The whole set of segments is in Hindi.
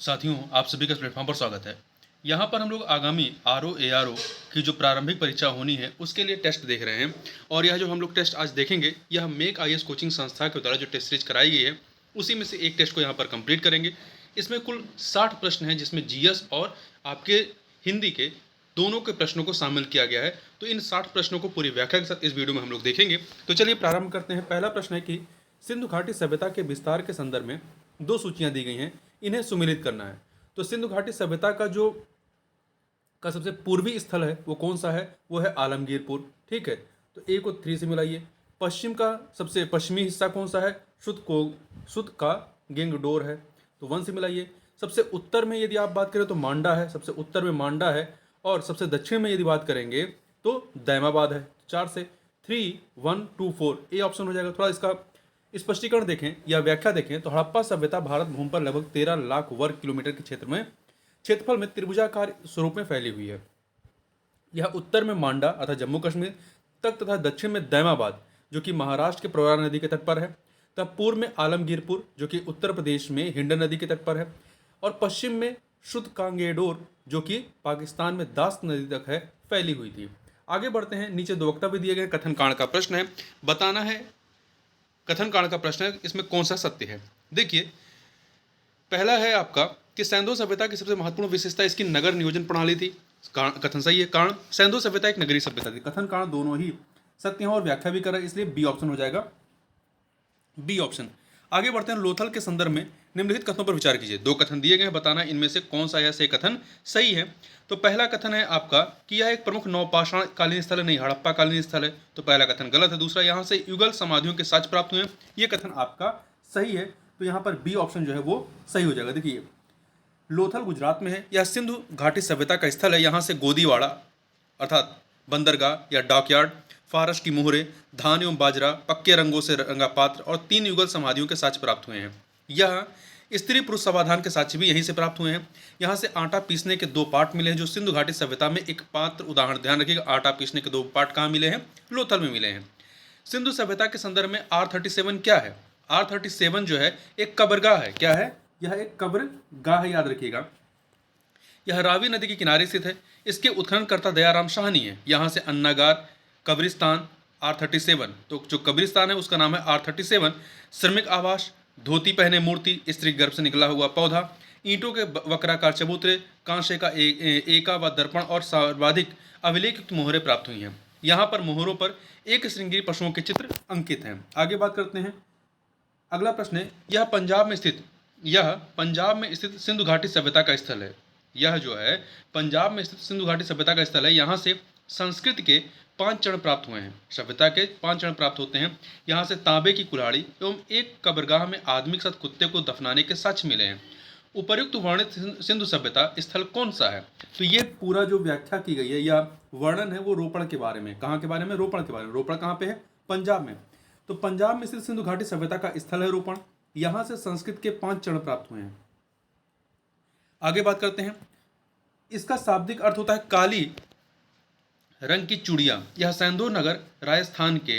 साथियों, आप सभी का इस प्लेटफॉर्म पर स्वागत है। यहाँ पर हम लोग आगामी आरओ एआरओ की जो प्रारंभिक परीक्षा होनी है उसके लिए टेस्ट देख रहे हैं। और यह जो हम लोग टेस्ट आज देखेंगे यह मेक आईएएस कोचिंग संस्था के द्वारा जो टेस्ट सीरीज कराई गई है उसी में से एक टेस्ट को यहाँ पर कंप्लीट करेंगे। इसमें कुल 60 प्रश्न हैं जिसमें जीएस और आपके हिंदी के दोनों के प्रश्नों को शामिल किया गया है। तो इन 60 प्रश्नों को पूरी व्याख्या के साथ इस वीडियो में हम लोग देखेंगे। तो चलिए प्रारंभ करते हैं। पहला प्रश्न है कि सिंधु घाटी सभ्यता के विस्तार के संदर्भ में दो सूचियां दी गई हैं, इन्हें सुमेलित करना है। तो सिंधु घाटी सभ्यता का सबसे पूर्वी स्थल है वो कौन सा है? वो है आलमगीरपुर। ठीक है, तो ए को 3 से मिलाइए। पश्चिम का सबसे पश्चिमी हिस्सा कौन सा है? शुद्ध का गेंगडोर है, तो 1 से मिलाइए। सबसे उत्तर में यदि आप बात करें तो मांडा है, सबसे उत्तर में मांडा है। और सबसे दक्षिण में यदि बात करेंगे तो दैमाबाद है। 4 से 3, 1, 2, 4 ए ऑप्शन हो जाएगा। थोड़ा इसका स्पष्टीकरण देखें या व्याख्या देखें तो हड़प्पा सभ्यता भारत भूमि पर लगभग 13 लाख वर्ग किलोमीटर के क्षेत्रफल में त्रिभुजाकार स्वरूप में फैली हुई है। यह उत्तर में मांडा अर्थात जम्मू कश्मीर तक तथा दक्षिण में दैमाबाद जो कि महाराष्ट्र के प्रवरा नदी के तट पर है, तथा पूर्व में आलमगीरपुर जो कि उत्तर प्रदेश में हिंडन नदी के तट पर है, और पश्चिम में शुद्ध कांगेडोर जो कि पाकिस्तान में दास्त नदी तक है फैली हुई थी। आगे बढ़ते हैं। नीचे दो वक्तव्य दिए गए। कथन कांड का प्रश्न है, बताना है कथन कांड का प्रश्न है इसमें कौन सा सत्य है। देखिए, पहला है आपका कि सैंधो सभ्यता की सबसे महत्वपूर्ण विशेषता इसकी नगर नियोजन प्रणाली थी। कथन सही है। कारण, सैंधो सभ्यता एक नगरीय सभ्यता थी। कथन कारण दोनों ही सत्य हैं और व्याख्या भी कर रहा है, इसलिए बी ऑप्शन हो जाएगा, बी ऑप्शन। आगे बढ़ते हैं। लोथल के संदर्भ में निम्नलिखित कथनों पर विचार कीजिए। दो कथन दिए गए हैं, बताना इनमें से कौन सा या से कथन सही है। तो पहला कथन है आपका कि यह एक प्रमुख नवपाषाण कालीन स्थल है, नहीं हड़प्पा कालीन स्थल है, तो पहला कथन गलत है। दूसरा, यहाँ से युगल समाधियों के साक्ष्य प्राप्त हुए हैं, ये कथन आपका सही है। तो यहाँ पर बी ऑप्शन जो है वो सही हो जाएगा। देखिए, लोथल गुजरात में है, यह सिंधु घाटी सभ्यता का स्थल है। यहाँ से गोदीवाड़ा अर्थात बंदरगाह या डॉकयार्ड, फारस की मोहरे, धान एवं बाजरा, पक्के रंगों से रंगा पात्र और 3 युगल समाधियों के साक्ष्य प्राप्त हुए हैं। यह स्त्री पुरुष समाधान के साक्ष्य भी यहीं से प्राप्त हुए हैं। यहाँ से आटा पीसने के 2 पार्ट मिले हैं जो सिंधु घाटी सभ्यता में एक पात्र उदाहरण। ध्यान रखिएगा, आटा पीसने के 2 पार्ट कहाँ मिले हैं? लोथल में मिले हैं। सिंधु सभ्यता के संदर्भ में R37 क्या है? R37 जो है एक कब्रगाह है। क्या है? यह एक कब्रगाह है, याद रखिएगा। यह रावी नदी के किनारे स्थित है। इसके उत्खननकर्ता दयाराम शाहनी है। यहाँ से अन्नागार, कब्रिस्तान R37, तो जो कब्रिस्तान है उसका नाम है R37। श्रमिक आवास, धोती पहने मूर्ति, स्त्री गर्भ से निकला हुआ पौधा, ईंटों के वक्राकार चबूतरे, कांसे का एका व दर्पण और सर्वाधिक अभिलेखयुक्त मोहरें प्राप्त हुई हैं। यहाँ पर मोहरों पर एक श्रृंगी पशुओं के चित्र अंकित हैं। आगे बात करते हैं। अगला प्रश्न है, यह पंजाब में स्थित सिंधु घाटी सभ्यता का स्थल है। यह जो है पंजाब में स्थित सिंधु घाटी सभ्यता का स्थल है। यहाँ से संस्कृत के 5 चरण प्राप्त हुए हैं। सभ्यता के 5 चरण प्राप्त होते हैं। यहाँ से तांबे की कुल्हाड़ी एवं एक कब्रगाह में आदमी के साथ कुत्ते को दफनाने के साक्ष्य मिले हैं। उपर्युक्त वर्णित सिंधु सभ्यता स्थल कौन सा है? तो ये पूरा जो व्याख्या की गई है या वर्णन है वो रोपण के बारे में। कहाँ के बारे में? रोपण के बारे में। रोपण कहाँ पे है? पंजाब में। तो पंजाब में स्थित सिंधु घाटी सभ्यता का स्थल है रोपण। यहाँ से संस्कृत के 5 चरण प्राप्त हुए हैं। आगे बात करते हैं। इसका शाब्दिक अर्थ होता है काली रंग की चूड़ियाँ। यह सैंधो नगर राजस्थान के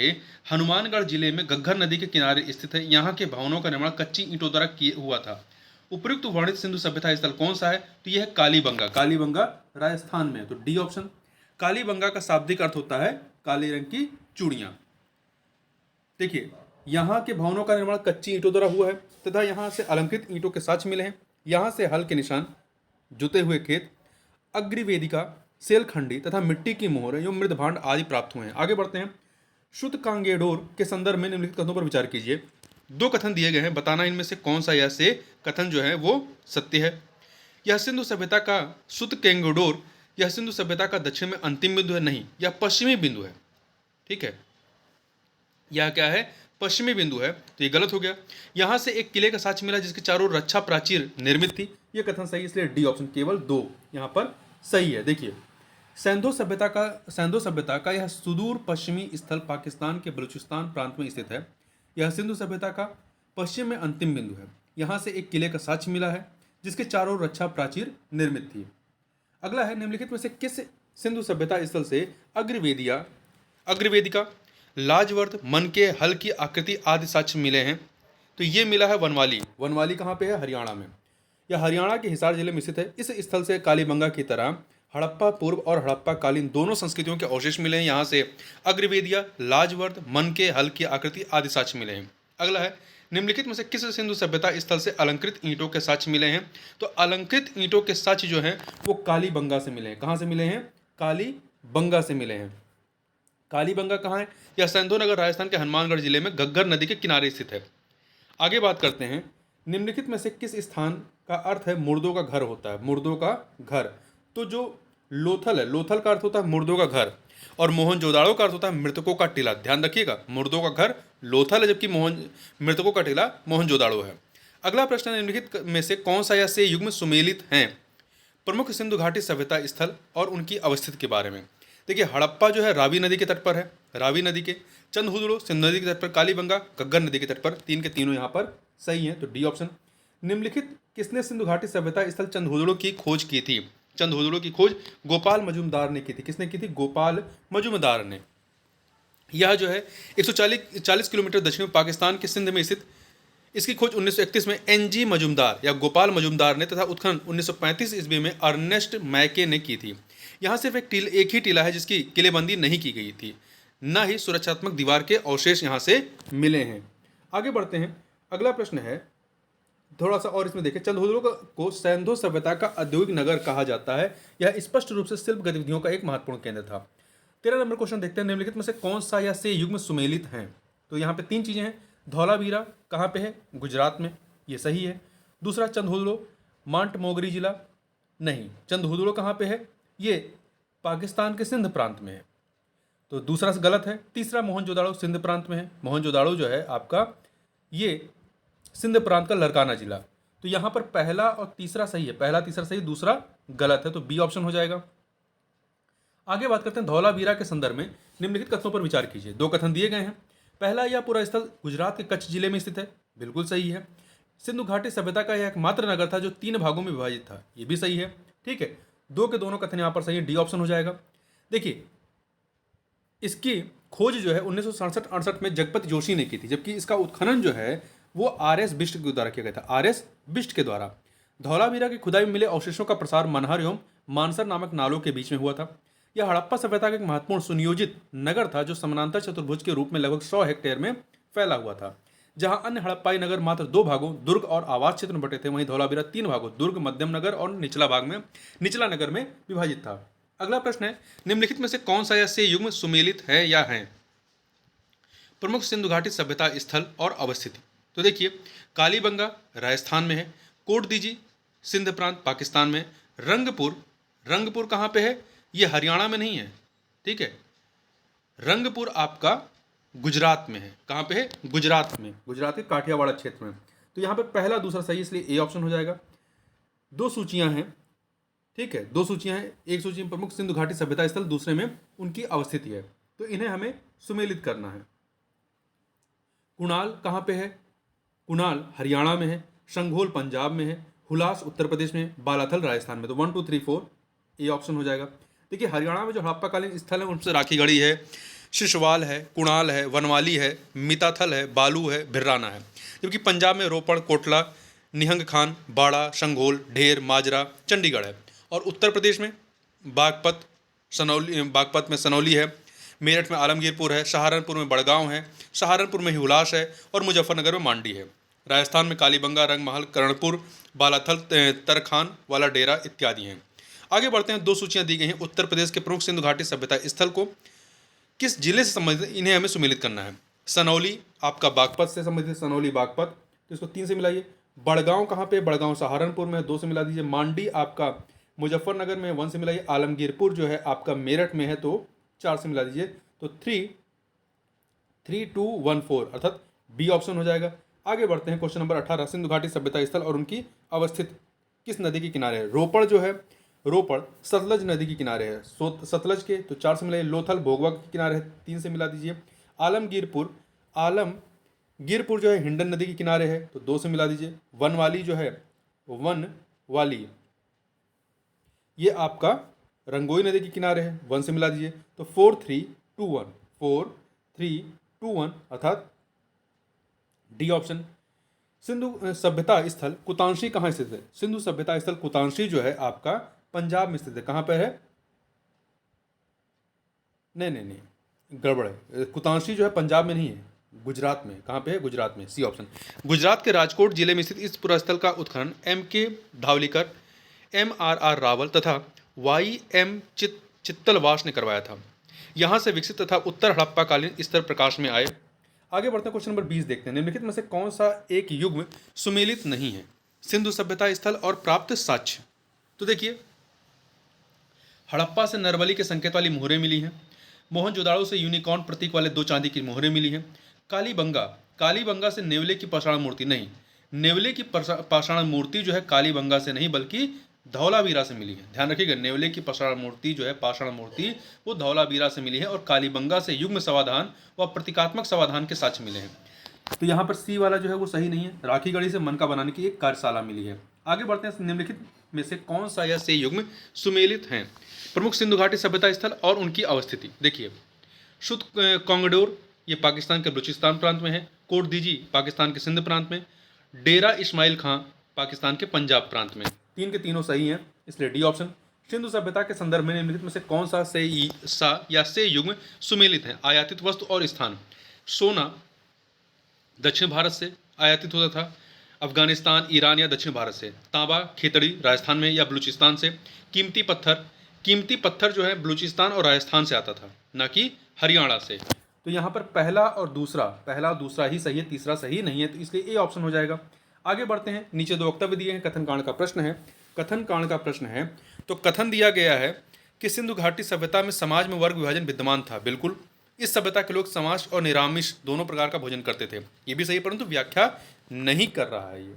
हनुमानगढ़ जिले में घग्गर नदी के किनारे स्थित है। यहाँ के भवनों का निर्माण कच्ची ईंटों द्वारा किया हुआ था। उपयुक्त वर्णित सिंधु सभ्यता स्थल कौन सा है? तो यह है कालीबंगा। कालीबंगा राजस्थान में है, तो डी ऑप्शन। कालीबंगा का शाब्दिक अर्थ होता है काली रंग की चूड़ियाँ। देखिए, यहाँ के भवनों का निर्माण कच्ची ईंटों द्वारा हुआ है तथा यहाँ से अलंकृत ईंटों के साक्ष्य मिले हैं। यहाँ से हल के निशान, जुते हुए खेत, अग्रिवेदिका, सेलखंडी तथा मिट्टी की मोहर एवं मृद भांड आदि प्राप्त हुए हैं। आगे बढ़ते हैं। शुद्ध कांगेडोर के संदर्भ में निम्नलिखित कथनों पर विचार कीजिए। 2 कथन दिए गए हैं, बताना इनमें से कौन सा या से कथन जो है वो सत्य है। यह सिंधु सभ्यता का शुद्ध कांगेडोर, यह सिंधु सभ्यता का दक्षिण में अंतिम बिंदु है, नहीं, यह पश्चिमी बिंदु है। ठीक है, यह क्या है? पश्चिमी बिंदु है, तो ये गलत हो गया। यहाँ से एक किले का साक्ष्य मिला जिसके चारों ओर रक्षा प्राचीर निर्मित थी, ये कथन सही, इसलिए डी ऑप्शन केवल 2 यहाँ पर सही है। देखिए, सैंधो सभ्यता का यह सुदूर पश्चिमी स्थल पाकिस्तान के बलूचिस्तान प्रांत में स्थित है। यह सिंधु सभ्यता का पश्चिम में अंतिम बिंदु है। यहाँ से एक किले का साक्ष्य मिला है जिसके चारों ओर रक्षा प्राचीर निर्मित थी। अगला है, निम्नलिखित में से किस सिंधु सभ्यता स्थल से अग्रवेदिका, लाजवर्द, मन के हल की आकृति आदि साक्ष्य मिले हैं? तो ये मिला है वनवाली। वनवाली कहाँ पे है? हरियाणा में। यह हरियाणा के हिसार जिले में स्थित है। इस स्थल से कालीबंगा की तरह हड़प्पा पूर्व और हड़प्पा कालीन दोनों संस्कृतियों के अवशेष मिले हैं। यहाँ से अग्रवेदिया, लाजवर्द, मन के हल की आकृति आदि साक्ष्य मिले हैं। अगला है, निम्नलिखित में से किस सिंधु सभ्यता स्थल से अलंकृत ईंटों के साक्ष्य मिले हैं? तो अलंकृत ईंटों के साक्ष्य जो हैं वो कालीबंगा से मिले हैं। कहाँ से मिले हैं? कालीबंगा से मिले हैं। कालीबंगा कहाँ है? यह सिंधु नगर राजस्थान के हनुमानगढ़ जिले में घग्गर नदी के किनारे स्थित है। आगे बात करते हैं, निम्नलिखित में से किस स्थान का अर्थ है मुर्दों का घर होता है? मुर्दों का घर, तो जो लोथल है, लोथल का अर्थ होता है मुर्दों का घर, और मोहनजोदाड़ो का अर्थ होता है मृतकों का टीला। ध्यान रखिएगा, मुर्दों का घर लोथल है, जबकि मृतकों का टीला मोहनजोदाड़ो है। अगला प्रश्न है, निम्नलिखित में से कौन सा या से युग में सुमेलित हैं? प्रमुख सिंधु घाटी सभ्यता स्थल और उनकी अवस्थिति के बारे में। देखिए, हड़प्पा जो है रावी नदी के तट पर है, रावी नदी के। चंदहुदड़ो सिंधु नदी के तट पर, कालीबंगा घग्गर नदी के तट पर। तीन के तीनों यहाँ पर सही है, तो डी ऑप्शन। निम्नलिखित किसने सिंधु घाटी सभ्यता स्थल चंदहुदड़ो की खोज की थी? चंदहुदड़ो की खोज गोपाल मजूमदार ने की थी। किसने की थी? गोपाल मजूमदार ने। यह जो है 140 किलोमीटर दक्षिण पाकिस्तान के सिंध में स्थित। इसकी खोज 1931 में एनजी मजूमदार या गोपाल मजूमदार ने तथा उत्खनन 1935 ईस्वी में अर्नेस्ट मैके ने की थी। यहाँ सिर्फ एक ही टीला है जिसकी किलेबंदी नहीं की गई थी, न ही सुरक्षात्मक दीवार के अवशेष यहाँ से मिले हैं। आगे बढ़ते हैं, अगला प्रश्न है थोड़ा सा और इसमें देखें। चंदहुदड़ो को सिंधु सभ्यता का औद्योगिक नगर कहा जाता है। यह स्पष्ट रूप से शिल्प गतिविधियों का एक महत्वपूर्ण केंद्र था। 13 नंबर क्वेश्चन देखते हैं, निम्नलिखित में से कौन सा या से युग में सुमेलित हैं? तो यहाँ पे तीन चीजें हैं। धौलावीरा कहाँ पे है? गुजरात में, ये सही है। दूसरा, चंदहुदड़ो मांट मोगरी जिला, नहीं। चंदहुदड़ो कहाँ पे है? ये पाकिस्तान के सिंध प्रांत में है, तो दूसरा गलत है। तीसरा, मोहनजोदाड़ो सिंध प्रांत में है। मोहनजोदाड़ो जो है आपका ये सिंध प्रांत का लरकाना जिला। तो यहाँ पर पहला और तीसरा सही है, पहला तीसरा सही, दूसरा गलत है, तो बी ऑप्शन हो जाएगा। आगे बात करते हैं, धौलावीरा के संदर्भ में निम्नलिखित कथनों पर विचार कीजिए। दो कथन दिए गए हैं। पहला, यह पूरा स्थल गुजरात के कच्छ जिले में स्थित है, बिल्कुल सही है। सिंधु घाटी सभ्यता का यह एकमात्र नगर था जो 3 भागों में विभाजित था, ये भी सही है। ठीक है, दो के दोनों कथन यहाँ पर सही है, डी ऑप्शन हो जाएगा। देखिए, इसकी खोज जो है 1967-68 में जगपति जोशी ने की थी, जबकि इसका उत्खनन जो है वो आर.एस. बिष्ट के द्वारा किया गया था, आर.एस. बिष्ट के द्वारा। धौलावीरा की खुदाई में मिले अवशेषों का प्रसार मनहर एवं मानसर नामक नालों के बीच में हुआ था। यह हड़प्पा सभ्यता का एक महत्वपूर्ण सुनियोजित नगर था जो समानांतर चतुर्भुज के रूप में लगभग 100 हेक्टेयर में फैला हुआ था। जहां अन्य हड़प्पाई नगर मात्र 2 भागों दुर्ग और आवास क्षेत्र में बटे थे, वहीं धौलावीरा 3 भागों दुर्ग, मध्यम नगर और निचला नगर में विभाजित था। अगला प्रश्न है, निम्नलिखित में से कौन सा या से युग में सुमेलित है या है? प्रमुख सिंधु घाटी सभ्यता स्थल और अवस्थिति। तो देखिए, कालीबंगा राजस्थान में है, कोट दीजी सिंध प्रांत पाकिस्तान में, रंगपुर कहाँ पे है? ये हरियाणा में नहीं है, ठीक है। रंगपुर आपका गुजरात में है। कहाँ पे है? गुजरात में, गुजरात के काठियावाड़ क्षेत्र में। तो यहाँ पर पहला दूसरा सही, इसलिए ए ऑप्शन हो जाएगा। 2 सूचियाँ हैं, ठीक है, 2 सूचियाँ हैं। एक सूची में प्रमुख सिंधु घाटी सभ्यता स्थल, दूसरे में उनकी अवस्थिति है, तो इन्हें हमें सुमेलित करना है। कुणाल कहाँ पे है? कुणाल हरियाणा में है, शंघोल पंजाब में है, हुलास उत्तर प्रदेश में, बालाथल राजस्थान में। तो 1 2 3 4 ए ऑप्शन हो जाएगा। देखिए, हरियाणा में जो हड़प्पाकालीन स्थल है उनसे राखीगढ़ी है, शिशवाल है, कुणाल है, वनवाली है, मिताथल है, बालू है, भिर्राना है। जबकि पंजाब में रोपड़, कोटला, निहंग खान, बाड़ा, शंघोल, ढेर, माजरा, चंडीगढ़ है। और उत्तर प्रदेश में बागपत में सनौली है, मेरठ में आलमगीरपुर है, सहारनपुर में बड़गांव है, सहारनपुर में ही हुलास है और मुजफ्फरनगर में मांडी है। राजस्थान में कालीबंगा, रंगमहल, कर्णपुर, बालाथल, तरखान वाला डेरा इत्यादि हैं। आगे बढ़ते हैं, 2 सूचियां दी गई हैं। उत्तर प्रदेश के प्रमुख सिंधु घाटी सभ्यता स्थल को किस जिले से संबंधित, इन्हें हमें सुमेलित करना है। सनौली आपका बागपत से संबंधित, सनौली बागपत, तो इसको 3 से मिलाइए। बड़गांव कहाँ पे? बड़गांव सहारनपुर में, 2 से मिला दीजिए। मांडी आपका मुजफ्फरनगर में, 1 से मिलाइए। आलमगीरपुर जो है आपका मेरठ में है, तो 4 से मिला दीजिए। तो 3 2 1 4 अर्थात बी ऑप्शन हो जाएगा। आगे बढ़ते हैं, क्वेश्चन नंबर 18, सिंधु घाटी सभ्यता स्थल और उनकी अवस्थित किस नदी के किनारे है? रोपड़ जो है, रोपड़ सतलज नदी के किनारे है, सतलज के, तो 4 से मिलाइए। लोथल भोगवा के किनारे है, 3 से मिला दीजिए। आलमगीरपुर जो है हिंडन नदी के किनारे है, तो 2 से मिला दीजिए। वनवाली जो है, वनवाली ये आपका रंगोई नदी के किनारे है, 1 से मिला दीजिए। तो 4 3 2 1 अर्थात डी ऑप्शन। सिंधु सभ्यता स्थल कुतांशी कहाँ स्थित है? सिंधु सभ्यता स्थल कुतांशी जो है आपका पंजाब में स्थित है। कहाँ पर है? नहीं नहीं नहीं, गड़बड़ है। कुतांशी जो है पंजाब में नहीं है, गुजरात में। कहाँ पे है? गुजरात में, सी ऑप्शन। गुजरात के राजकोट जिले में स्थित इस पुरास्थल का उत्खनन M.K. धावलीकर, M.R.R. रावल तथा Y.M. चित्तलवास ने करवाया था। यहाँ से विकसित तथा उत्तर हड़प्पा कालीन स्तर प्रकाश में आए। आगे बढ़ते हैं, क्वेश्चन नंबर 20 देखते हैं। निम्नलिखित में से कौन सा एक युग्म सुमेलित नहीं है? सिंधु सभ्यता स्थल और प्राप्त साक्ष्य। तो देखिए, हड़प्पा से नरबली के संकेत वाली मोहरें मिली हैं। मोहनजोदाड़ो से यूनिकॉर्न प्रतीक वाले 2 चांदी की मोहरें मिली हैं। कालीबंगा से नेवले की पाषाण मूर्ति नहीं, नेवले की पाषाण मूर्ति जो है कालीबंगा से नहीं बल्कि धौलावीरा से मिली है। ध्यान रखिएगा, नेवले की पाषाण मूर्ति जो है पाषाण मूर्ति वो धौलावीरा से मिली है और कालीबंगा से युग्म समाधान व प्रतीकात्मक समाधान के साक्ष्य मिले हैं। तो यहाँ पर सी वाला जो है वो सही नहीं है। राखी गढ़ी से मनका बनाने की एक कार्यशाला मिली है। आगे बढ़ते हैं, निम्नलिखित में से कौन सा या से युग्म सुमेलित हैं? प्रमुख सिंधु घाटी सभ्यता स्थल और उनकी अवस्थिति। देखिए, शुद्ध कोंगडोर ये पाकिस्तान के बलूचिस्तान प्रांत में है। कोट दीजी पाकिस्तान के सिंध प्रांत में। डेरा इस्माइल खां पाकिस्तान के पंजाब प्रांत में। 3 के तीनों सही हैं, इसलिए डी ऑप्शन। सिंधु सभ्यता के संदर्भ में निम्नलिखित में से कौन सा सा या से युग्म सुमेलित है? आयातित वस्तु और स्थान। सोना दक्षिण भारत से आयातित होता था, अफगानिस्तान, ईरान या दक्षिण भारत से। तांबा खेतड़ी राजस्थान में या बलूचिस्तान से। कीमती पत्थर जो है बलूचिस्तान और राजस्थान से आता था, ना कि हरियाणा से। तो यहाँ पर पहला और दूसरा ही सही है, तीसरा सही नहीं है, तो इसलिए ए ऑप्शन हो जाएगा। आगे बढ़ते हैं, नीचे 2 वक्तव्य दिए हैं। कथन कांड का प्रश्न है। तो कथन दिया गया है कि सिंधु घाटी सभ्यता में समाज में वर्ग विभाजन विद्यमान था। बिल्कुल, इस सभ्यता के लोग समाज और निरामिष दोनों प्रकार का भोजन करते थे। ये भी सही है, परंतु व्याख्या नहीं कर रहा है ये,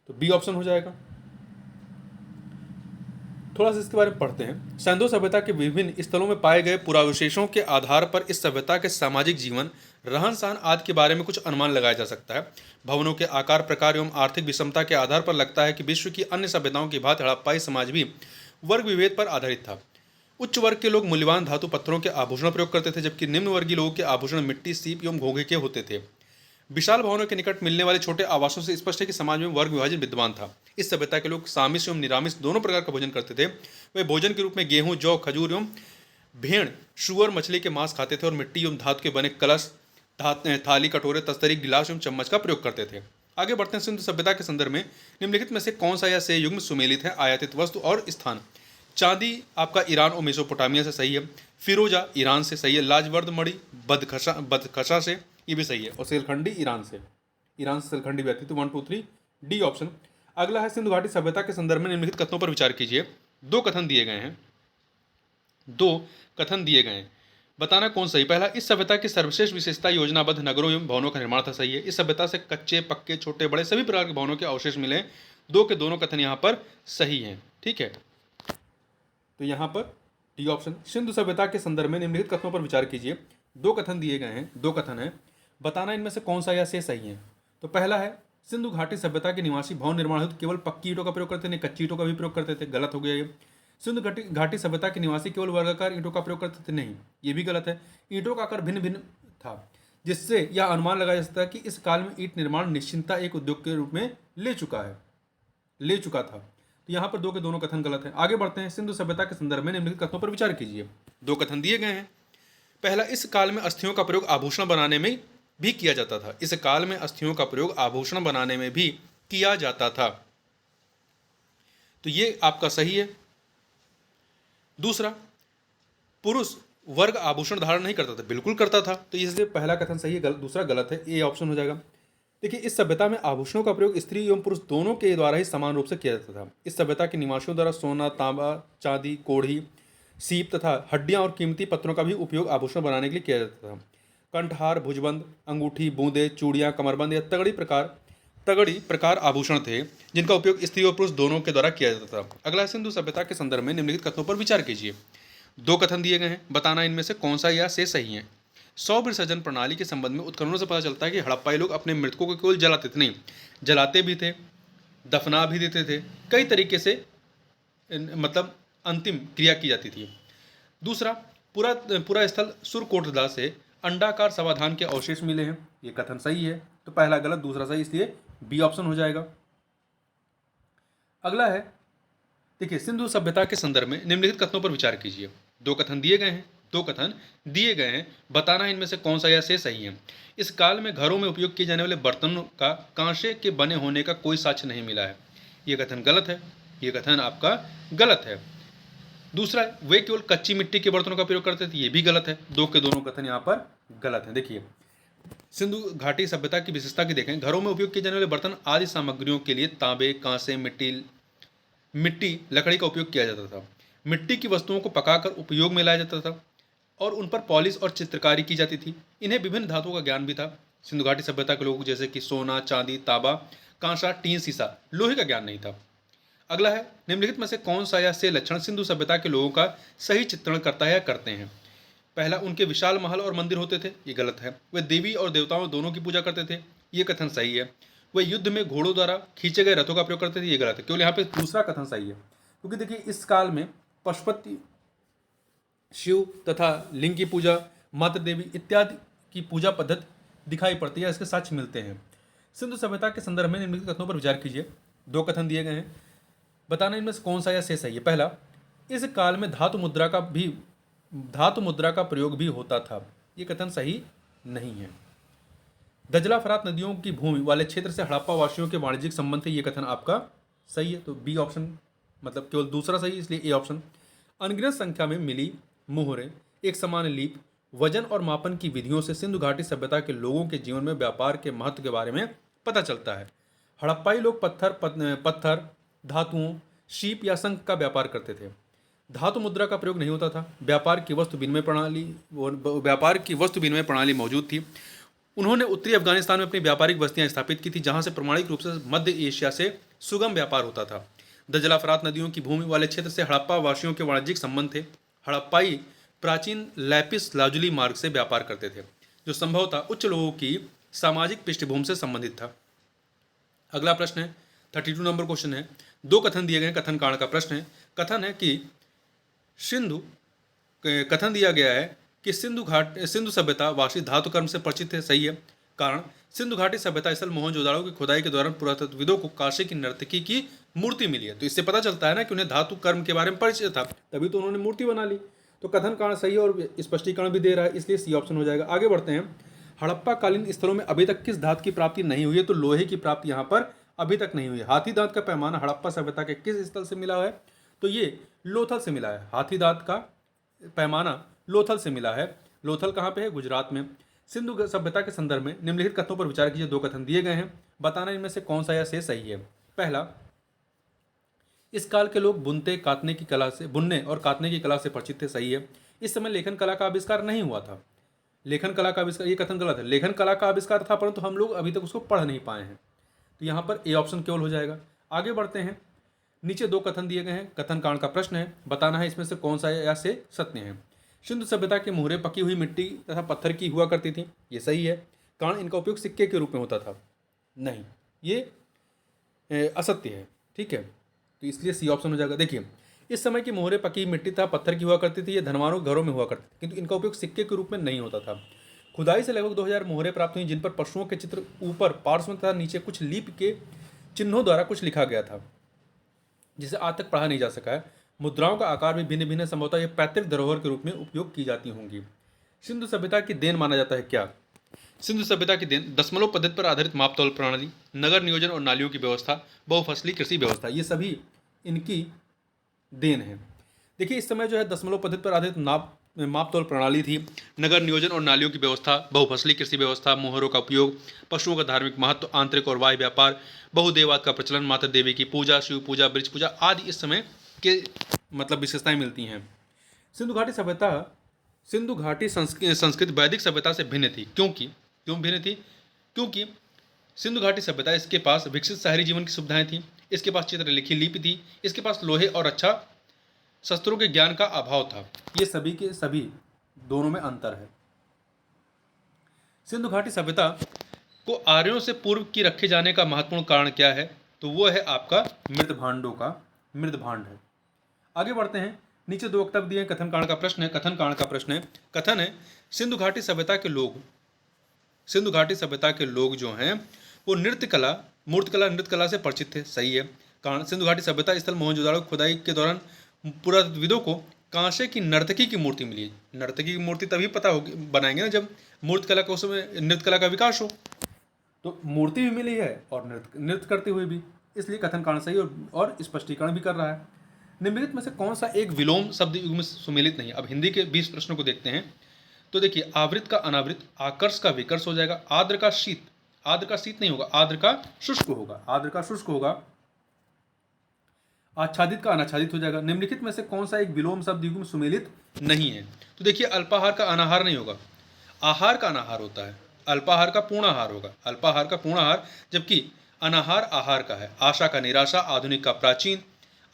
तो बी ऑप्शन हो जाएगा। थोड़ा सा इसके बारे में पढ़ते हैं। सिंधु सभ्यता के विभिन्न स्थलों में पाए गए पुरावशेषों के आधार पर इस सभ्यता के सामाजिक जीवन, रहन सहन आदि के बारे में कुछ अनुमान लगाया जा सकता है। भवनों के आकार, प्रकार एवं आर्थिक विषमता के आधार पर लगता है कि विश्व की अन्य सभ्यताओं की भांति हड़प्पाई समाज भी वर्ग विभेद पर आधारित था। उच्च वर्ग के लोग मूल्यवान धातु पत्थरों के आभूषण प्रयोग करते थे, जबकि निम्न वर्गीय लोगों के आभूषण मिट्टी, सीप एवं घोंघे के होते थे। विशाल भवनों के निकट मिलने वाले छोटे आवासों से स्पष्ट है कि समाज में वर्ग विभाजन विद्यमान था। इस सभ्यता के लोग सामिस एवं निरामिष दोनों प्रकार का भोजन करते थे। वे भोजन के रूप में गेहूं, जौ, खजूर एवं भेड़, शुअर, मछली के मांस खाते थे और मिट्टी एवं धातु के बने कलश, थाली, कटोरे, तस्तरी, गिलास एवं चम्मच का प्रयोग करते थे। आगे बढ़ते हैं, सिंधु सभ्यता के संदर्भ में निम्नलिखित में से कौन सा या से युग्म सुमेलित है? आयातित वस्तु और स्थान। चांदी आपका ईरान और मेसोपोटामिया से सही है। फिरोजा ईरान से सही है। लाजवर्द मणि बदखशा से, ये भी सही है। और सेलखंडी ईरान से सेलखंडी व्यक्ति। तो 1 2 3 डी ऑप्शन। अगला है, सिंधु घाटी सभ्यता के संदर्भ में निम्नलिखित कथनों पर विचार कीजिए। 2 कथन दिए गए हैं, बताना कौन सही। पहला, इस सभ्यता की सर्वश्रेष्ठ विशेषता योजनाबद्ध नगरों एवं भवनों का निर्माण था। सही है। इस सभ्यता से कच्चे, पक्के, छोटे, बड़े सभी प्रकार के भवनों के अवशेष मिले। 2 के दोनों कथन यहाँ पर सही हैं। ठीक है, तो यहाँ पर डी ऑप्शन। सिंधु सभ्यता के संदर्भ में निम्नलिखित कथनों पर विचार कीजिए। 2 कथन दिए गए हैं, 2 कथन है, बताना इनमें से कौन सा या से सही है। तो पहला है, सिंधु घाटी सभ्यता के निवासी भवन निर्माण हेतु केवल पक्की ईंटों का प्रयोग करते थे, कच्ची ईंटों का भी प्रयोग करते थे। गलत हो गया ये। सिंधु घाटी सभ्यता के निवासी केवल वर्गाकार ईंटों का प्रयोग करते थे, नहीं, ये भी गलत है। ईंटों का आकार भिन्न भिन्न था, जिससे यह अनुमान लगाया जा सकता है कि इस काल में ईंट निर्माण निश्चिंतता एक उद्योग के रूप में ले चुका था। तो यहाँ पर 2 के दोनों कथन गलत है। आगे बढ़ते हैं, सिंधु सभ्यता के संदर्भ में निम्नलिखित कथनों पर विचार कीजिए। 2 कथन दिए गए हैं। पहला, इस काल में अस्थियों का प्रयोग आभूषण बनाने में भी किया जाता था। इस काल में अस्थियों का प्रयोग आभूषण बनाने में भी किया जाता था, तो ये आपका सही है। दूसरा, पुरुष वर्ग आभूषण धारण नहीं करता था। बिल्कुल करता था, तो इसलिए पहला कथन सही है, दूसरा गलत है, ए ऑप्शन हो जाएगा। देखिए, इस सभ्यता में आभूषणों का प्रयोग स्त्री एवं पुरुष दोनों के द्वारा ही समान रूप से किया जाता था। इस सभ्यता के निवासियों द्वारा सोना, तांबा, चांदी, कोढ़ी, सीप तथा हड्डियां और कीमती पत्थरों का भी उपयोग आभूषण बनाने के लिए किया जाता था। कंठहार, भुजबंद, अंगूठी, बूंदे, चूड़ियां, कमरबंद या तगड़ी प्रकार आभूषण थे, जिनका उपयोग स्त्री और पुरुष दोनों के द्वारा किया जाता था। अगला, सिंधु सभ्यता के संदर्भ में निम्नलिखित कथनों पर विचार कीजिए। 2 कथन दिए गए हैं, बताना इनमें से कौन सा या से सही है। शव विसर्जन प्रणाली के संबंध में उत्खननों से पता चलता है कि हड़प्पाई लोग अपने मृतकों को केवल जलाते थे नहीं, जलाते भी थे, दफना भी देते थे। कई तरीके से मतलब अंतिम क्रिया की जाती थी। दूसरा, पूरा स्थल सुरकोटदा से अंडाकार समाधान के अवशेष मिले हैं, ये कथन सही है। तो पहला गलत, दूसरा सही, इसलिए बी ऑप्शन हो जाएगा। अगला है, देखिए, सिंधु सभ्यता के संदर्भ में निम्नलिखित कथनों पर विचार कीजिए। दो कथन दिए गए हैं, बताना है इनमें से कौन सा या से सही है। इस काल में घरों में उपयोग किए जाने वाले बर्तनों का कांसे के बने होने का कोई साक्ष्य नहीं मिला है। ये कथन गलत है, ये कथन आपका गलत है। दूसरा, वे केवल कच्ची मिट्टी के बर्तनों का प्रयोग करते थे, ये भी गलत है। दो के दोनों कथन यहाँ पर गलत है। देखिए, सिंधु घाटी सभ्यता की विशेषता की देखें, घरों में उपयोग किए जाने वाले बर्तन आदि सामग्रियों के लिए तांबे, कांसे, मिट्टी, लकड़ी का उपयोग किया जाता था। मिट्टी की वस्तुओं को पकाकर उपयोग में लाया जाता था और उन पर पॉलिश और चित्रकारी की जाती थी। इन्हें विभिन्न धातुओं का ज्ञान भी था। सिंधु घाटी सभ्यता के लोगों जैसे कि सोना, चांदी, तांबा, कांसा, टीन, शीशा, लोहे का ज्ञान नहीं था। अगला है, निम्नलिखित में से कौन सा या से लक्षण सिंधु सभ्यता के लोगों का सही चित्रण करता है या करते हैं। पहला, उनके विशाल महल और मंदिर होते थे, ये गलत है। वे देवी और देवताओं दोनों की पूजा करते थे, ये कथन सही है। वे युद्ध में घोड़ों द्वारा खींचे गए रथों का प्रयोग करते थे, ये गलत है। केवल यहाँ पे दूसरा कथन सही है, क्योंकि देखिए, इस काल में पशुपति, शिव तथा लिंग की पूजा, मातृ देवी इत्यादि की पूजा पद्धति दिखाई पड़ती है, इसके साक्ष्य मिलते हैं। सिंधु सभ्यता के संदर्भ में निम्नलिखित कथनों पर विचार कीजिए। दो कथन दिए गए हैं, बताना इनमें से कौन सा या से सही है। पहला, इस काल में धातु मुद्रा का प्रयोग भी होता था, ये कथन सही नहीं है। दजला फरात नदियों की भूमि वाले क्षेत्र से हड़प्पा वासियों के वाणिज्यिक संबंध थे, ये कथन आपका सही है, तो बी ऑप्शन, मतलब केवल दूसरा सही, इसलिए ए ऑप्शन। अनगिनत संख्या में मिली मुहरें, एक समान लीप, वजन और मापन की विधियों से सिंधु घाटी सभ्यता के लोगों के जीवन में व्यापार के महत्व के बारे में पता चलता है। हड़प्पाई लोग पत्थर, धातुओं, शीप या शंख का व्यापार करते थे। धातु मुद्रा का प्रयोग नहीं होता था। व्यापार की वस्तु विनिमय प्रणाली मौजूद थी। उन्होंने उत्तरी अफगानिस्तान में अपनी व्यापारिक बस्तियां स्थापित की थी, जहां से प्रमाणिक रूप से मध्य एशिया से सुगम व्यापार होता था। दजला फरात नदियों की भूमि वाले क्षेत्र से हड़प्पा वासियों के वाणिज्यिक संबंध थे। हड़प्पाई प्राचीन लैपिस लाजुली मार्ग से व्यापार करते थे, जो संभवतः उच्च लोगों की सामाजिक पृष्ठभूमि से संबंधित था। अगला प्रश्न है, 32 नंबर क्वेश्चन है। दो कथन दिए गए, कथन कांड का प्रश्न है। कथन है कि कथन दिया गया है कि सिंधु सभ्यता वासी धातु कर्म से परिचित है, सही है। कारण, सिंधु घाटी सभ्यता स्थल मोहनजोदाड़ो की खुदाई के दौरान पुरातत्वविदों को काशी की नर्तकी की मूर्ति मिली है, तो इससे पता चलता है ना कि उन्हें धातु कर्म के बारे में परिचय था, तभी तो उन्होंने मूर्ति बना ली। तो कथन कारण सही है और स्पष्टीकरण भी दे रहा है, इसलिए सी ऑप्शन हो जाएगा। आगे बढ़ते हैं। हड़प्पा कालीन स्थलों में अभी तक किस धातु की प्राप्ति नहीं हुई है, तो लोहे की प्राप्ति यहाँ पर अभी तक नहीं हुई है। हाथी दांत का पैमाना हड़प्पा सभ्यता के किस स्थल से मिला है, तो ये लोथल से मिला है। हाथी दांत का पैमाना लोथल से मिला है। लोथल कहाँ पे है, गुजरात में। सिंधु सभ्यता के संदर्भ में निम्नलिखित कथनों पर विचार कीजिए। दो कथन दिए गए हैं, बताना इनमें से कौन सा या से सही है। पहला, इस काल के लोग बुनने और काटने की कला से परिचित थे, सही है। इस समय लेखन कला का आविष्कार नहीं हुआ था। लेखन कला का आविष्कार, ये कथन गलत है। लेखन कला का आविष्कार था, परंतु हम लोग अभी तक उसको पढ़ नहीं पाए हैं, तो यहाँ पर ए ऑप्शन केवल हो जाएगा। आगे बढ़ते हैं। नीचे दो कथन दिए गए हैं, कथन कांड का प्रश्न है, बताना है इसमें से कौन सा या से सत्य है। सिंधु सभ्यता के मुहरें पकी हुई मिट्टी तथा पत्थर की हुआ करती थी, ये सही है। कारण, इनका उपयोग सिक्के के रूप में होता था, नहीं, ये असत्य है, ठीक है, तो इसलिए सी ऑप्शन हो जाएगा। देखिए, इस समय की मोहरें पकी मिट्टी तथा पत्थर की हुआ करती थी, ये धनवानों के घरों में हुआ करती थी, किंतु इनका उपयोग सिक्के के रूप में नहीं होता था। खुदाई से लगभग 2000 मोहरें प्राप्त हुई, जिन पर पशुओं के चित्र ऊपर, पार्श्व तथा नीचे कुछ लीप के चिन्हों द्वारा कुछ लिखा गया था, जिसे आज तक पढ़ा नहीं जा सका है। मुद्राओं का आकार भी भिन्न भिन्न, संभवतः ये पैतृक धरोहर के रूप में उपयोग की जाती होंगी। सिंधु सभ्यता की देन माना जाता है क्या? सिंधु सभ्यता की देन दशमलव पद्धति पर आधारित माप तौल प्रणाली, नगर नियोजन और नालियों की व्यवस्था, बहुफसली कृषि व्यवस्था, ये सभी इनकी देन है। देखिए, इस समय जो है दशमलव पद्धति पर आधारित माप तौल प्रणाली थी, नगर नियोजन और नालियों की व्यवस्था, बहुफसली कृषि व्यवस्था, मोहरों का उपयोग, पशुओं का धार्मिक महत्व, आंतरिक और बाह्य व्यापार, बहुदेववाद का प्रचलन, माता देवी की पूजा, शिव पूजा, वृक्ष पूजा आदि इस समय के मतलब विशेषताएं मिलती हैं। सिंधु घाटी संस्कृति वैदिक सभ्यता से भिन्न थी। क्यों भिन्न थी? क्योंकि सिंधु घाटी सभ्यता, इसके पास विकसित शहरी जीवन की सुविधाएं थी, इसके पास चित्रलिखी लिपि थी, इसके पास लोहे और अच्छा शस्त्रों के ज्ञान का अभाव था। ये सभी के सभी दोनों में अंतर है। सिंधु घाटी सभ्यता को आर्यों से पूर्व की रखे जाने का महत्वपूर्ण कारण क्या है? तो वो है आपका मृदभांड है। आगे बढ़ते हैं। नीचे दो वक्तव्य दिए, कथन कांड का प्रश्न है। कथन है, सिंधु घाटी सभ्यता के लोग सिंधु घाटी सभ्यता के लोग जो हैं वो नृत्य कला से परिचित थे। सही है। कारण सिंधु घाटी सभ्यता स्थल मोहनजोदाड़ो खुदाई के दौरान पुरातत्वविदों को कांसे की नर्तकी की मूर्ति मिली। नर्तकी की मूर्ति तभी पता होगी बनाएंगे ना जब मूर्त कला का उसमें नृत्य कला का विकास हो। तो मूर्ति भी मिली है और नृत्य करते हुए भी, इसलिए कथन कारण सही और स्पष्टीकरण भी कर रहा है। निम्नलिखित में से कौन सा एक विलोम शब्द युग में सुमेलित नहीं है। अब हिंदी के 20 प्रश्नों को देखते हैं। तो देखिए, आवृत का अनावृत, आकर्ष का विकर्ष हो जाएगा, आर्द्र का शीत, आर्द्र का शीत नहीं होगा, आर्द्र का शुष्क होगा, आर्द्र का शुष्क होगा, आच्छादित का अनाच्छादित हो जाएगा। निम्नलिखित में से कौन सा एक विलोम शब्द युग में सुमेलित नहीं है। तो देखिए, अल्पाहार का अनाहार नहीं होगा, आहार का अनाहार होता है, अल्पाहार का पूर्णाहार होगा, अल्पाहार का पूर्णाहार, जबकि अनाहार आहार का है। आशा का निराशा, आधुनिक का प्राचीन,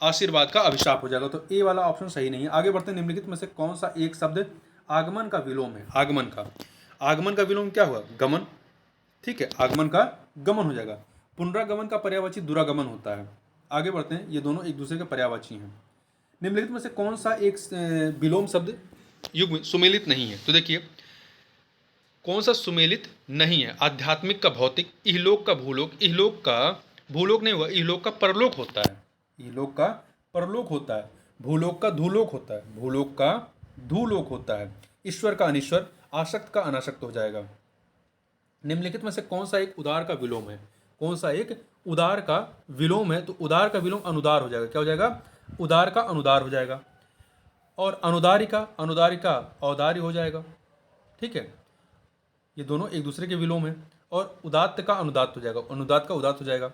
आशीर्वाद का अभिशाप हो जाएगा। तो ए वाला ऑप्शन सही नहीं है। आगे बढ़ते हैं। निम्नलिखित में से कौन सा एक शब्द आगमन का विलोम है। आगमन का विलोम क्या हुआ, गमन। ठीक है, आगमन का गमन हो जाएगा। पुनरागमन का पर्यायवाची दुरागमन होता है। आगे बढ़ते हैं, ये दोनों एक दूसरे के पर्यायवाची हैं। निम्नलिखित में से कौन सा एक विलोम शब्द युग में सुमेलित नहीं है। तो देखिए, कौन सा सुमेलित नहीं है। आध्यात्मिक का भौतिक, इहलोक का भूलोक, इहलोक का भूलोक नहीं हुआ, इहलोक का परलोक होता है, इहलोक का परलोक होता है, भूलोक का धूलोक होता है, भूलोक का धूलोक होता है, ईश्वर का अनिश्वर, आसक्त का अनासक्त हो जाएगा। निम्नलिखित में से कौन सा एक उदार का विलोम है। कौन सा एक उदार का विलोम है। तो उदार का विलोम अनुदार हो जाएगा। क्या हो जाएगा, उदार का अनुदार हो जाएगा। और अनुदारिका औदार्य हो जाएगा। ठीक है, ये दोनों एक दूसरे के विलोम हैं। और उदात्त का अनुदात्त हो जाएगा, अनुदात्त का उदात्त हो जाएगा।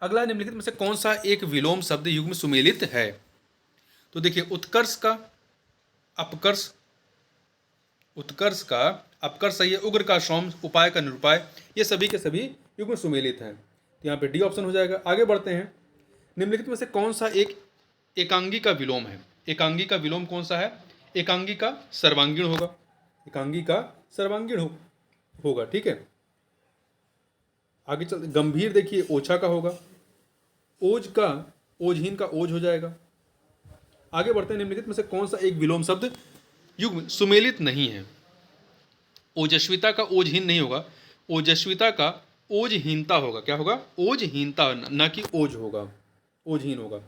अगला, निम्नलिखित में से कौन सा एक विलोम शब्द युग में सुमेलित है। तो देखिए, उत्कर्ष का अपकर्ष, उत्कर्ष का अपकर्ष सही है, उग्र का सौम्य, उपाय का निरुपाय, ये सभी के सभी युग में सुमेलित हैं। तो यहाँ पे डी ऑप्शन हो जाएगा। आगे बढ़ते हैं। निम्नलिखित में से कौन सा एक एकांगी का विलोम है। एकांगी का विलोम कौन सा है। एकांगी का सर्वांगीण होगा, एकांगी का सर्वांगीण होगा। ठीक है, आगे चलते। गंभीर देखिए ओछा का होगा, ओज का ओजहीन का ओज हो जाएगा। आगे बढ़ते हैं। निम्नलिखित में से कौन सा एक विलोम शब्द युग में सुमेलित नहीं है। ओजस्विता का ओजहीन नहीं होगा, ओजस्विता का ओजहीनता होगा। क्या होगा, ओजहीनता, ना कि ओज होगा, ओजहीन होगा।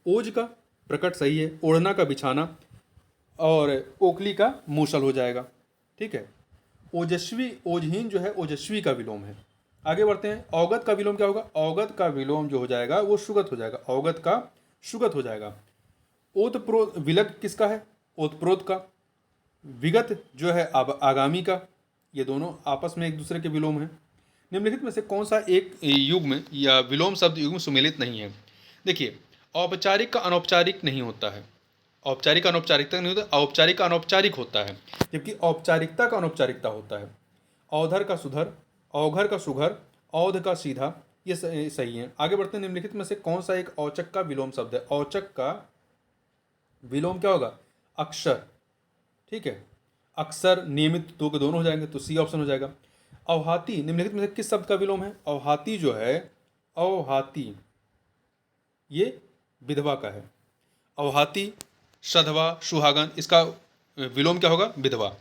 ओज का प्रकट सही है, ओढ़ना का बिछाना, और ओखली का मूसल हो जाएगा। ठीक है, ओजस्वी, ओजहीन जो है ओजस्वी का विलोम है। आगे बढ़ते हैं। अवगत का विलोम क्या होगा। अवगत का विलोम जो हो जाएगा वो सुगत हो जाएगा, अवगत का सुगत हो जाएगा। ओतप्रोत, विलग किसका है, ओतप्रोत का। विगत जो है आगामी का। ये दोनों आपस में एक दूसरे के विलोम हैं। निम्नलिखित में से कौन सा एक युग में या विलोम शब्द युग में सुमेलित नहीं है। देखिए, औपचारिक का अनौपचारिक नहीं होता है, औपचारिक का अनौपचारिकता नहीं होता, औपचारिक का अनौपचारिक होता है, जबकि औपचारिकता का अनौपचारिकता होता है। औधर का सुधर, औघर का सुघर, औध का सीधा, ये सही है। आगे बढ़ते हैं। निम्नलिखित में से कौन सा एक औचक का विलोम शब्द है। औचक का विलोम क्या होगा, अक्षर। ठीक है, अक्सर, नियमित, दो के दोनों हो जाएंगे, तो सी ऑप्शन हो जाएगा। अवहाती, निम्नलिखित में से किस शब्द का विलोम है। अवहाती जो है, अवहाती ये विधवा का है। अवहाती, सधवा, सुहागन, इसका विलोम क्या होगा, विधवा।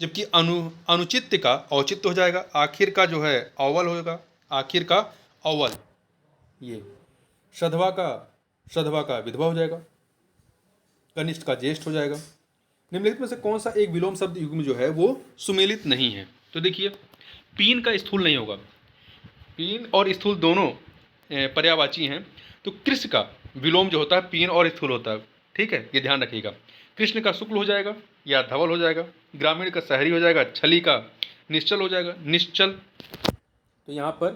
जबकि अनुचित्य का औचित्य हो जाएगा। आखिर का जो है अव्वल होगा, आखिर का अव्वल। ये सधवा का विधवा हो जाएगा। कनिष्ठ का ज्येष्ठ हो जाएगा। निम्नलिखित में से कौन सा एक विलोम शब्द युग में जो है वो सुमेलित नहीं है। तो देखिए, पीन का स्थूल नहीं होगा, पीन और स्थूल दोनों पर्यायवाची हैं। तो कृष्ण का विलोम जो होता है पीन और स्थूल होता है। ठीक है, ये ध्यान रखिएगा। कृष्ण का शुक्ल हो जाएगा या धवल हो जाएगा, ग्रामीण का शहरी हो जाएगा, छली का निश्चल हो जाएगा, निश्चल। तो यहाँ पर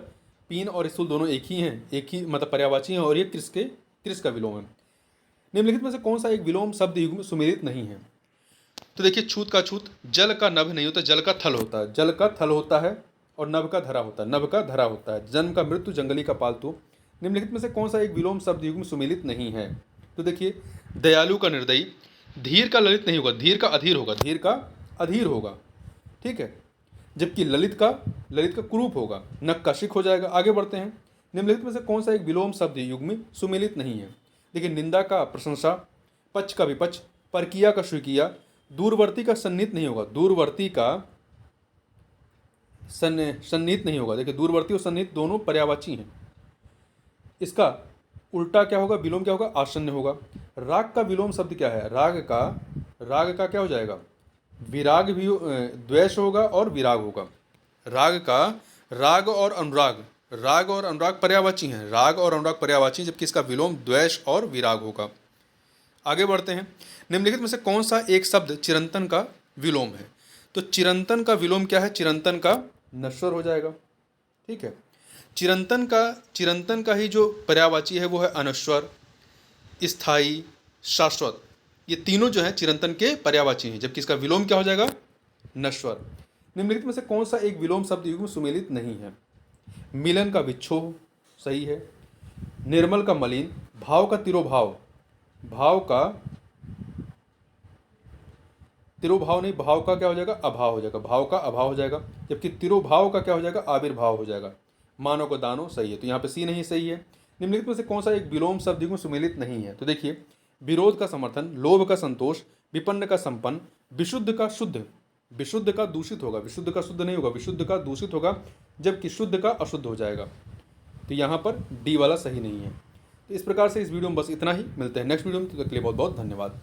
पीन और स्थूल दोनों एक ही हैं, एक ही मतलब पर्यायवाची हैं, और ये कृष्ण का विलोम है। निम्नलिखित में से कौन सा एक विलोम शब्द युग में सुमेलित नहीं है। तो देखिए, छूत का छूत, जल का नभ नहीं होता, जल का थल होता है, जल का थल होता है, और नभ का धरा होता है, नभ का धरा होता है। जन्म का मृत्यु, जंगली का पालतू। निम्नलिखित में से कौन सा एक विलोम शब्द युग में सुमेलित नहीं है। तो देखिए, दयालु का निर्दयी, धीर का ललित नहीं होगा, धीर का अधीर होगा, धीर का अधीर होगा। ठीक है, जबकि ललित का कुरूप होगा, नक का शिक हो जाएगा। आगे बढ़ते हैं। निम्नलिखित में से कौन सा एक विलोम शब्द युग में सुमेलित नहीं है। देखिए, निंदा का प्रशंसा, पक्ष का विपक्ष, परकिया का स्वीकिया, दूरवर्ती का सन्निहित नहीं होगा, दूरवर्ती का सन्निहित नहीं होगा। देखिए दूरवर्ती और सन्निहित दोनों पर्यायवाची हैं। इसका उल्टा क्या होगा, विलोम क्या होगा, आसन्न होगा। राग का विलोम शब्द क्या है, राग का क्या हो जाएगा, विराग भी द्वेष होगा और विराग होगा। राग का राग और अनुराग पर्यायवाची हैं, राग और अनुराग पर्यायवाची, जबकि इसका विलोम द्वेष और विराग होगा। आगे बढ़ते हैं। निम्नलिखित में से कौन सा एक शब्द चिरंतन का विलोम है। तो चिरंतन का विलोम क्या है, चिरंतन का नश्वर हो जाएगा। ठीक है, चिरंतन का ही जो पर्यायवाची है वो है अनश्वर, स्थायी, शाश्वत। ये तीनों जो है चिरंतन के पर्यायवाची हैं, जबकि इसका विलोम क्या हो जाएगा, नश्वर। निम्नलिखित में से कौन सा एक विलोम शब्द युग्म सुमेलित नहीं है। मिलन का विच्छोह सही है, निर्मल का मलिन, भाव का तिरोभाव, भाव का तिरोभाव नहीं, भाव का क्या हो जाएगा, अभाव हो जाएगा, भाव का अभाव हो जाएगा, जबकि तिरोभाव का क्या हो जाएगा, आविर्भाव हो जाएगा। मानव को दानो सही है, तो यहाँ पे सी नहीं सही है। निम्नलिखित में से कौन सा एक विलोम शब्द युग्म सुमेलित नहीं है। तो देखिए, विरोध का समर्थन, लोभ का संतोष, विपन्न का संपन्न, विशुद्ध का शुद्ध, विशुद्ध का दूषित होगा, विशुद्ध का शुद्ध नहीं होगा, विशुद्ध का दूषित होगा, जबकि शुद्ध का अशुद्ध हो जाएगा। तो यहाँ पर डी वाला सही नहीं है। तो इस प्रकार से इस वीडियो में बस इतना ही, मिलते हैं नेक्स्ट वीडियो में, तब तक के लिए बहुत बहुत धन्यवाद।